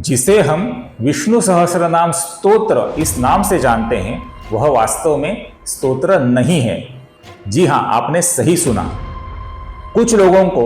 जिसे हम विष्णु सहस्रनाम स्तोत्र इस नाम से जानते हैं वह वास्तव में स्तोत्र नहीं है। जी हाँ, आपने सही सुना। कुछ लोगों को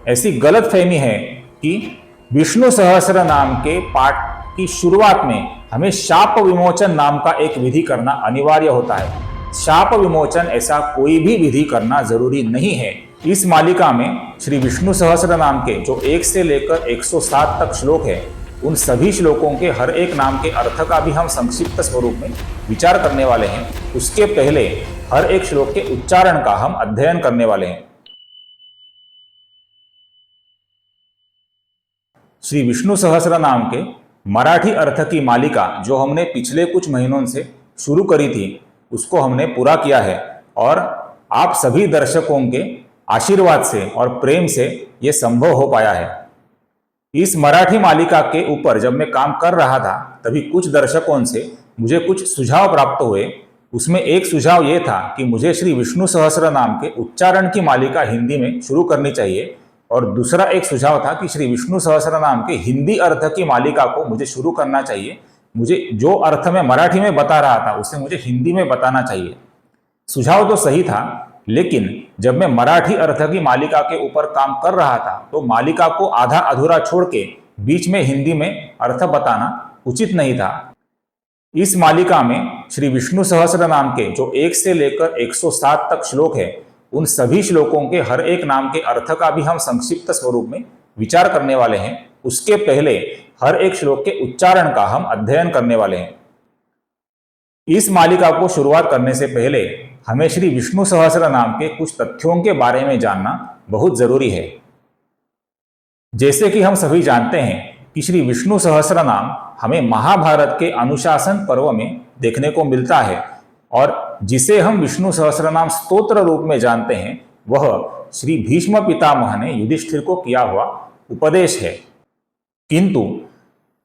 ऐसी गलत फहमी है कि विष्णु सहस्र नाम के पाठ की शुरुआत में हमें शाप विमोचन नाम का एक विधि करना अनिवार्य होता है। शाप विमोचन ऐसा कोई भी विधि करना जरूरी नहीं है। इस मालिका में श्री विष्णु सहस्र नाम के जो 1 से लेकर 107 तक श्लोक है, उन सभी श्लोकों के हर एक नाम के अर्थ का भी हम संक्षिप्त स्वरूप में विचार करने वाले हैं। उसके पहले हर एक श्लोक के उच्चारण का हम अध्ययन करने वाले हैं। श्री विष्णु सहस्र नाम के मराठी अर्थ की मालिका जो हमने पिछले कुछ महीनों से शुरू करी थी, उसको हमने पूरा किया है और आप सभी दर्शकों के आशीर्वाद से और प्रेम से ये संभव हो पाया है। इस मराठी मालिका के ऊपर जब मैं काम कर रहा था तभी कुछ दर्शकों से मुझे कुछ सुझाव प्राप्त हुए। उसमें एक सुझाव ये था कि मुझे श्री विष्णु सहस्र नाम के उच्चारण की मालिका हिंदी में शुरू करनी चाहिए, और दूसरा एक सुझाव था कि श्री विष्णु सहस्र नाम के हिंदी अर्थ की मालिका को मुझे शुरू करना चाहिए। मुझे जो अर्थ में मराठी में बता रहा था उसे मुझे हिंदी में बताना चाहिए। सुझाव तो सही था, लेकिन जब मैं मराठी अर्थ की मालिका के ऊपर काम कर रहा था तो मालिका को आधा अधूरा छोड़ के बीच में हिंदी में अर्थ बताना उचित नहीं था। इस मालिका में श्री विष्णु सहस्र नाम के जो 1 से लेकर 107 तक श्लोक है, उन सभी श्लोकों के हर एक नाम के अर्थ का भी हम संक्षिप्त स्वरूप में विचार करने वाले हैं। उसके पहले हर एक श्लोक के उच्चारण का हम अध्ययन करने वाले हैं। इस मालिका को शुरुआत करने से पहले हमें श्री विष्णु सहस्र नाम के कुछ तथ्यों के बारे में जानना बहुत जरूरी है। जैसे कि हम सभी जानते हैं कि श्री विष्णु सहस्र नाम हमें महाभारत के अनुशासन पर्व में देखने को मिलता है, और जिसे हम विष्णु सहस्रनाम स्तोत्र रूप में जानते हैं वह श्री भीष्म पितामह ने युधिष्ठिर को किया हुआ उपदेश है। किंतु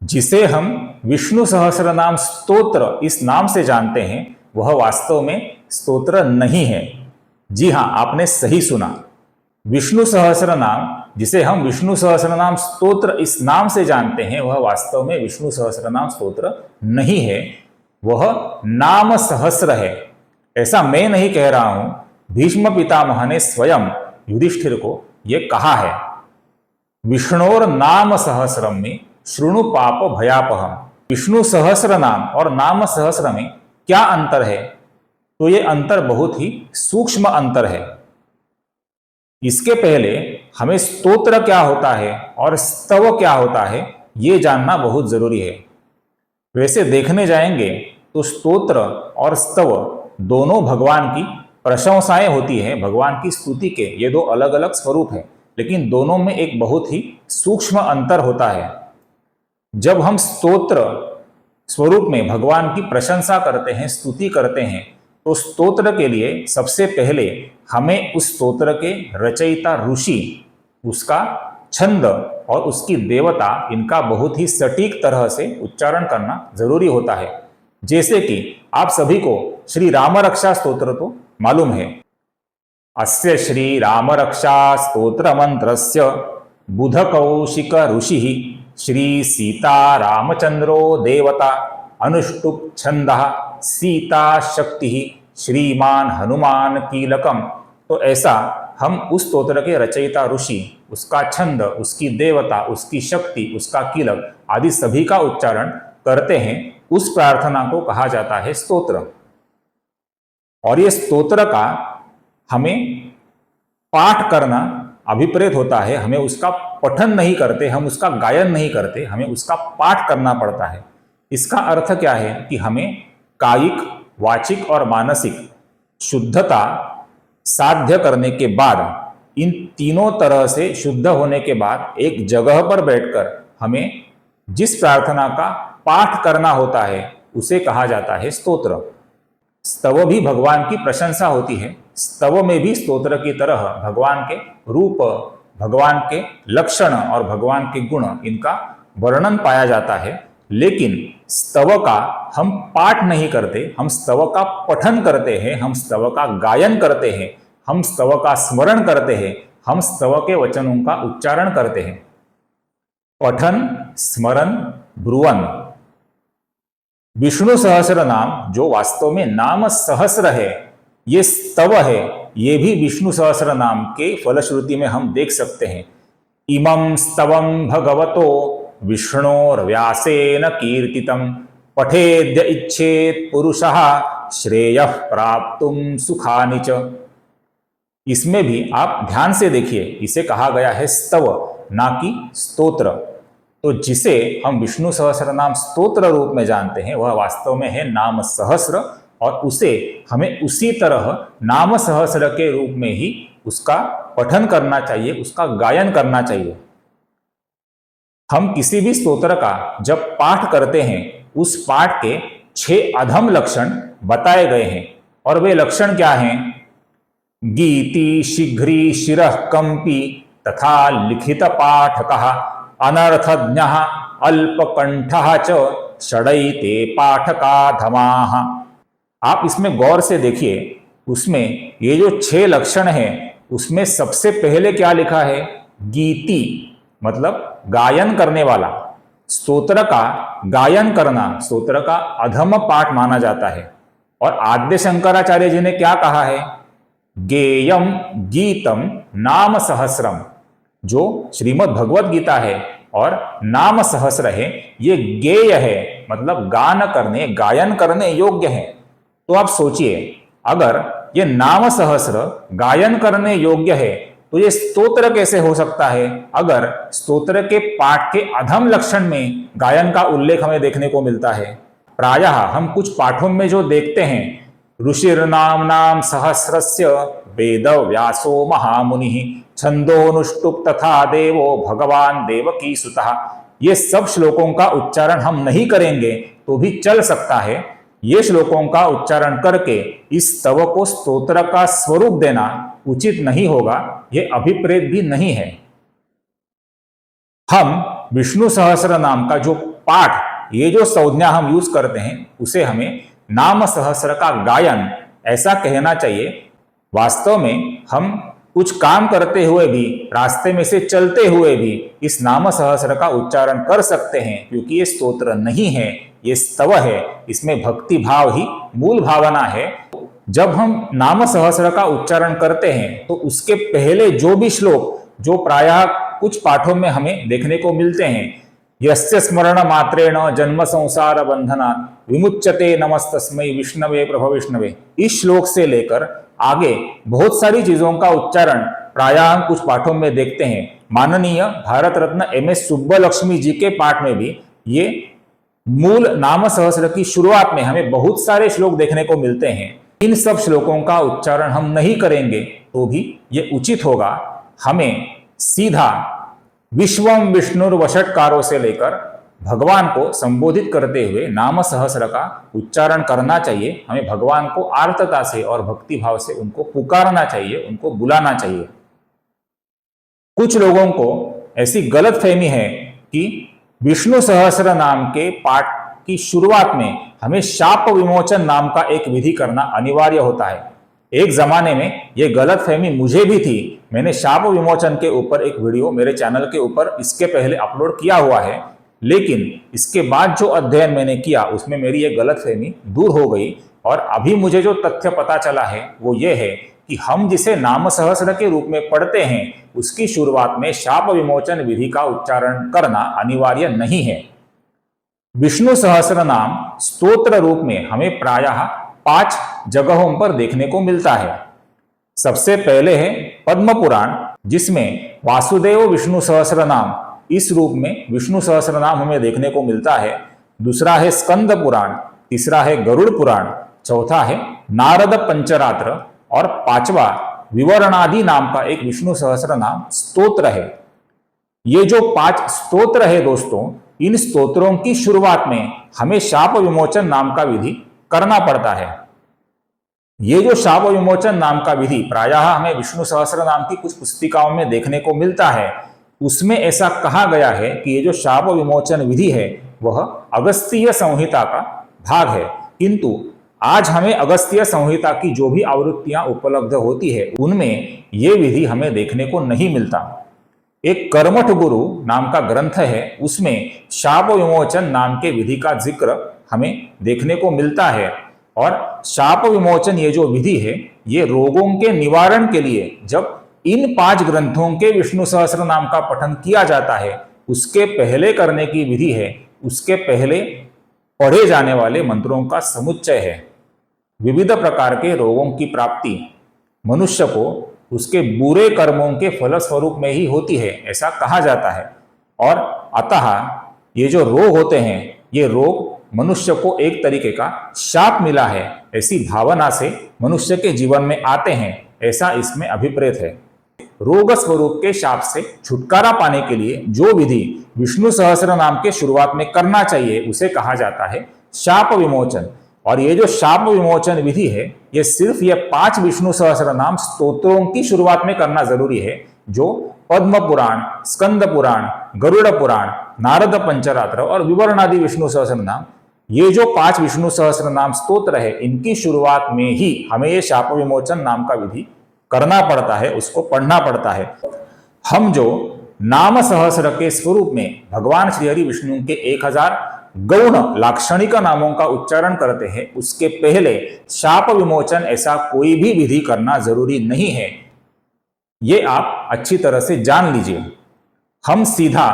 जिसे हम विष्णु सहस्रनाम स्तोत्र इस नाम से जानते हैं वह वास्तव में स्तोत्र नहीं है। जी हाँ, आपने सही सुना। विष्णु सहस्रनाम जिसे हम विष्णु सहस्रनाम स्तोत्र इस नाम से जानते हैं वह वास्तव में विष्णु सहस्रनाम स्तोत्र नहीं है, वह नाम सहस्र है। ऐसा मैं नहीं कह रहा हूं, भीष्म पितामह ने स्वयं युधिष्ठिर को यह कहा है। विष्णोर नाम सहस्रम में शृणु पाप भयापहम। विष्णु सहस्र नाम और नाम सहस्र में क्या अंतर है? तो ये अंतर बहुत ही सूक्ष्म अंतर है। इसके पहले हमें स्तोत्र क्या होता है और स्तव क्या होता है ये जानना बहुत जरूरी है। वैसे देखने जाएंगे तो स्तोत्र और स्तव दोनों भगवान की प्रशंसाएं होती है, भगवान की स्तुति के ये दो अलग अलग स्वरूप हैं, लेकिन दोनों में एक बहुत ही सूक्ष्म अंतर होता है। जब हम स्तोत्र स्वरूप में भगवान की प्रशंसा करते हैं, स्तुति करते हैं, तो स्तोत्र के लिए सबसे पहले हमें उस स्तोत्र के रचयिता ऋषि, उसका छंद और उसकी देवता, इनका बहुत ही सटीक तरह से उच्चारण करना जरूरी होता है। जैसे कि आप सभी को श्री राम रक्षा स्तोत्र तो मालूम है। अस्य श्री राम रक्षा स्तोत्र मंत्रस्य बुध कौशिक ऋषि श्री सीता रामचंद्रो देवता अनुष्टुप छंद सीता शक्ति श्रीमान हनुमान कीलकम। तो ऐसा हम उस स्तोत्र के रचयिता ऋषि, उसका छंद, उसकी देवता, उसकी शक्ति, उसका कीलक आदि सभी का उच्चारण करते हैं। उस प्रार्थना को कहा जाता है स्तोत्र। और ये स्तोत्र का हमें पाठ करना अभिप्रेत होता है। हमें उसका पठन नहीं करते, हम उसका गायन नहीं करते, हमें उसका पाठ करना पड़ता है। इसका अर्थ क्या है कि हमें कायिक, वाचिक और मानसिक शुद्धता साध्य करने के बाद, इन तीनों तरह से शुद्ध होने के बाद एक जगह पर बैठकर हमें जिस प्रार्थना का पाठ करना होता है उसे कहा जाता है स्तोत्र। स्तव भी भगवान की प्रशंसा होती है। स्तव में भी स्तोत्र की तरह भगवान के रूप, भगवान के लक्षण और भगवान के गुण, इनका वर्णन पाया जाता है। लेकिन स्तव का हम पाठ नहीं करते, हम स्तव का पठन करते हैं, हम स्तव का गायन करते हैं, हम स्तव का स्मरण करते हैं, हम स्तव के वचनों का उच्चारण करते हैं। पठन, स्मरण, ब्रुवन। विष्णु सहस्र नाम जो वास्तव में नाम सहस्र है, ये स्तव है, ये भी विष्णु सहस्र नाम के फलश्रुति में हम देख सकते हैं। इमं स्तवं भगवतो विष्णोर्व्यासेन कीर्तितं पठेद्य इच्छेत पुरुषः श्रेयः प्राप्तुं सुखानि च। इसमें भी आप ध्यान से देखिए, इसे कहा गया है स्तव, ना कि स्तोत्र। तो जिसे हम विष्णु सहस्र नाम स्तोत्र रूप में जानते हैं वह वास्तव में है नाम सहस्र, और उसे हमें उसी तरह नाम सहस्र के रूप में ही उसका पठन करना चाहिए, उसका गायन करना चाहिए। हम किसी भी स्तोत्र का जब पाठ करते हैं उस पाठ के 6 अधम लक्षण बताए गए हैं, और वे लक्षण क्या हैं? गीति शीघ्री शिरः कंपी तथा लिखित पाठकः अनर्थज्ञः अल्पकंठः च षडैते पाठका धमाः। आप इसमें गौर से देखिए, उसमें ये जो 6 लक्षण हैं उसमें सबसे पहले क्या लिखा है? गीति, मतलब गायन करने वाला। स्तोत्र का गायन करना स्तोत्र का अधम पाठ माना जाता है। और आद्य शंकराचार्य जी ने क्या कहा है? गेयम गीतम नाम सहस्रम। जो श्रीमद् भगवत गीता है और नाम सहस्र है, ये गेय है, मतलब गान करने, गायन करने योग्य है। तो आप सोचिए, अगर ये नाम सहस्र गायन करने योग्य है तो ये स्तोत्र कैसे हो सकता है? अगर स्तोत्र के पाठ के अधम लक्षण में गायन का उल्लेख हमें देखने को मिलता है। प्रायः हम कुछ पाठों में जो देखते हैं, ऋषिर्नाम्नां सहस्रस्य वेद व्यासो महामुनिः छंदोनुष्टुप् तथा देवो भगवान देवकी सुतः, ये सब श्लोकों का उच्चारण हम नहीं करेंगे तो भी चल सकता है। ये श्लोकों का उच्चारण करके इस स्तव को स्तोत्र का स्वरूप देना उचित नहीं होगा, ये अभिप्रेत भी नहीं है। हम विष्णु सहस्र नाम का जो पाठ, ये जो संज्ञा हम यूज करते हैं, उसे हमें नाम सहस्र का गायन ऐसा कहना चाहिए। वास्तव में हम कुछ काम करते हुए भी, रास्ते में से चलते हुए भी इस नाम सहस्र का उच्चारण कर सकते हैं, क्योंकि ये स्तोत्र नहीं है, ये स्तव है। इसमें भक्ति भाव ही मूल भावना है। जब हम नाम सहस्र का उच्चारण करते हैं तो उसके पहले जो भी श्लोक, जो प्रायः कुछ पाठों में हमें देखने को मिलते हैं, यस्य स्मरण मात्रेण जन्म संसार बंधनात् विमुच्यते नमस्तस्मै विष्णवे प्रभ विष्णवे, इस श्लोक से लेकर आगे बहुत सारी चीजों का उच्चारण प्रायः हम कुछ पाठों में देखते हैं। माननीय भारत रत्न MS सुब्बलक्ष्मी जी के पाठ में भी ये मूल नाम सहस्र की शुरुआत में हमें बहुत सारे श्लोक देखने को मिलते हैं। इन सब श्लोकों का उच्चारण हम नहीं करेंगे तो भी ये उचित होगा। हमें सीधा विश्वम विष्णुर्वषट्कारों से लेकर भगवान को संबोधित करते हुए नाम सहस्र का उच्चारण करना चाहिए। हमें भगवान को आर्तता से और भक्ति भाव से उनको पुकारना चाहिए, उनको बुलाना चाहिए। कुछ लोगों को ऐसी गलतफहमी है कि विष्णु सहस्र नाम के पाठ की शुरुआत में हमें शाप विमोचन नाम का एक विधि करना अनिवार्य होता है। एक जमाने में यह गलतफहमी मुझे भी थी। मैंने शाप विमोचन के ऊपर एक वीडियो मेरे चैनल के ऊपर इसके पहले अपलोड किया हुआ है, लेकिन इसके बाद जो अध्ययन मैंने किया उसमें मेरी ये गलतफहमी दूर हो गई। और अभी मुझे जो तथ्य पता चला है वो ये है कि हम जिसे नाम सहस्र के रूप में पढ़ते हैं उसकी शुरुआत में शाप विमोचन विधि का उच्चारण करना अनिवार्य नहीं है। विष्णु सहस्र नाम स्तोत्र रूप में हमें प्रायः 5 जगहों पर देखने को मिलता है। सबसे पहले है पद्म पुराण, जिसमें वासुदेव विष्णु सहस्र नाम इस रूप में विष्णु सहस्र नाम हमें देखने को मिलता है। दूसरा है स्कंद पुराण, तीसरा है गरुड़ पुराण, चौथा है नारद पंचरात्र और 5वां विवरणादि नाम का एक विष्णु सहस्र नाम स्तोत्र है। ये जो 5 स्तोत्र है दोस्तों, इन स्तोत्रों की शुरुआत में हमें शाप विमोचन नाम का विधि करना पड़ता है। ये जो शाप विमोचन नाम का विधि प्रायः हमें विष्णु सहस्र नाम की कुछ पुस्तिकाओं में देखने को मिलता है। उसमें ऐसा कहा गया है कि ये जो शाप विमोचन विधि है वह अगस्त्य संहिता का भाग है, किंतु आज हमें अगस्त्य संहिता की जो भी आवृत्तियां उपलब्ध होती है उनमें ये विधि हमें देखने को नहीं मिलता। एक कर्मठ गुरु नाम का ग्रंथ है, उसमें शाप विमोचन नाम के विधि का जिक्र हमें देखने को मिलता है। और शाप विमोचन ये जो विधि है, ये रोगों के निवारण के लिए जब इन 5 ग्रंथों के विष्णु सहस्त्र नाम का पठन किया जाता है, उसके पहले करने की विधि है। उसके पहले पढ़े जाने वाले मंत्रों का समुच्चय है। विविध प्रकार के रोगों की प्राप्ति मनुष्य को उसके बुरे कर्मों के फलस्वरूप में ही होती है, ऐसा कहा जाता है। और अतः ये जो रोग होते हैं, ये रोग मनुष्य को एक तरीके का शाप मिला है, ऐसी भावना से मनुष्य के जीवन में आते हैं, ऐसा इसमें अभिप्रेत है। रोग स्वरूप के शाप से छुटकारा पाने के लिए जो विधि विष्णु सहस्त्र नाम के शुरुआत में करना चाहिए, उसे कहा जाता है शाप विमोचन। और ये जो शाप विमोचन विधि है, ये सिर्फ ये 5 विष्णु सहस्त्र नाम स्तोत्रों की शुरुआत में करना जरूरी है, जो पद्म पुराण, स्कंद पुराण, गरुड़ पुराण, नारद पंचरात्र और विवरणादि विष्णु सहस्त्र नाम, ये जो 5 विष्णु सहस्त्र नाम स्तोत्र है, इनकी शुरुआत में ही हमें ये शाप विमोचन नाम का विधि करना पड़ता है, उसको पढ़ना पड़ता है। हम जो नाम सहस्र के स्वरूप में भगवान श्री हरि विष्णु के 1000 गौण लाक्षणिक नामों का उच्चारण करते हैं, उसके पहले शाप विमोचन ऐसा कोई भी विधि करना जरूरी नहीं है। ये आप अच्छी तरह से जान लीजिए। हम सीधा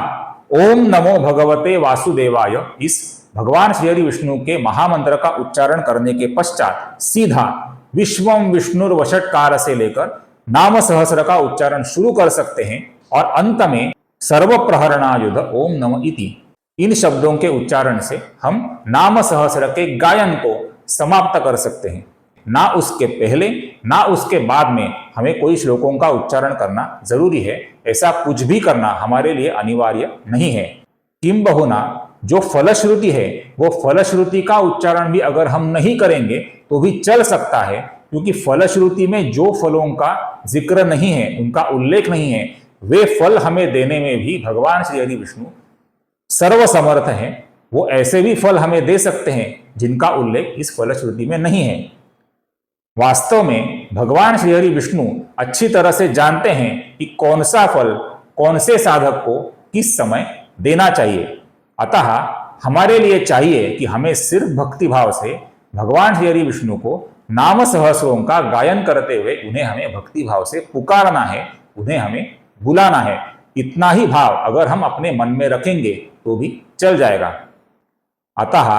ओम नमो भगवते वासुदेवाय इस भगवान श्री हरि विष्णु के महामंत्र का उच्चारण करने के पश्चात सीधा विश्वम विष्णुर्वषट्कार से लेकर नाम सहस्र का उच्चारण शुरू कर सकते हैं। और अंत में सर्व प्रहरणायुध ओम नमः इति, इन शब्दों के उच्चारण से हम नाम सहस्र के गायन को समाप्त कर सकते हैं। ना उसके पहले ना उसके बाद में हमें कोई श्लोकों का उच्चारण करना जरूरी है, ऐसा कुछ भी करना हमारे लिए अनिवार्य नहीं है। किंबहुना जो फलश्रुति है, वो फलश्रुति का उच्चारण भी अगर हम नहीं करेंगे तो भी चल सकता है, क्योंकि फलश्रुति में जो फलों का जिक्र नहीं है, उनका उल्लेख नहीं है, वे फल हमें देने में भी भगवान श्री हरि विष्णु सर्वसमर्थ हैं। वो ऐसे भी फल हमें दे सकते हैं जिनका उल्लेख इस फलश्रुति में नहीं है। वास्तव में भगवान श्री हरि विष्णु अच्छी तरह से जानते हैं कि कौन सा फल कौन से साधक को किस समय देना चाहिए। अतः हमारे लिए चाहिए कि हमें सिर्फ भक्ति भाव से भगवान श्री हरि विष्णु को नाम सहस्रों का गायन करते हुए उन्हें हमें भक्ति भाव से पुकारना है, उन्हें हमें बुलाना है। इतना ही भाव अगर हम अपने मन में रखेंगे तो भी चल जाएगा। अतः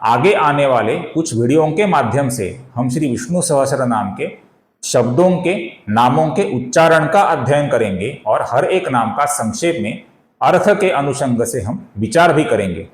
आगे आने वाले कुछ वीडियोओं के माध्यम से हम श्री विष्णु सहस्त्र नाम के शब्दों के नामों के उच्चारण का अध्ययन करेंगे और हर एक नाम का संक्षेप में अर्थ के अनुषंग से हम विचार भी करेंगे।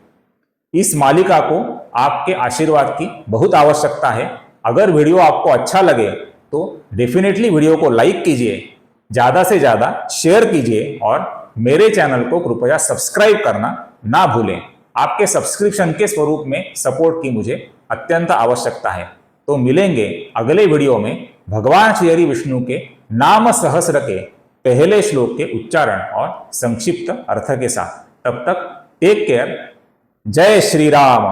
इस मालिका को आपके आशीर्वाद की बहुत आवश्यकता है। अगर वीडियो आपको अच्छा लगे तो डेफिनेटली वीडियो को लाइक कीजिए, ज़्यादा से ज़्यादा शेयर कीजिए और मेरे चैनल को कृपया सब्सक्राइब करना ना भूलें। आपके सब्सक्रिप्शन के स्वरूप में सपोर्ट की मुझे अत्यंत आवश्यकता है। तो मिलेंगे अगले वीडियो में भगवान श्री हरि विष्णु के नाम सहस्र के पहले श्लोक के उच्चारण और संक्षिप्त अर्थ के साथ। तब तक टेक केयर। जय श्री राम।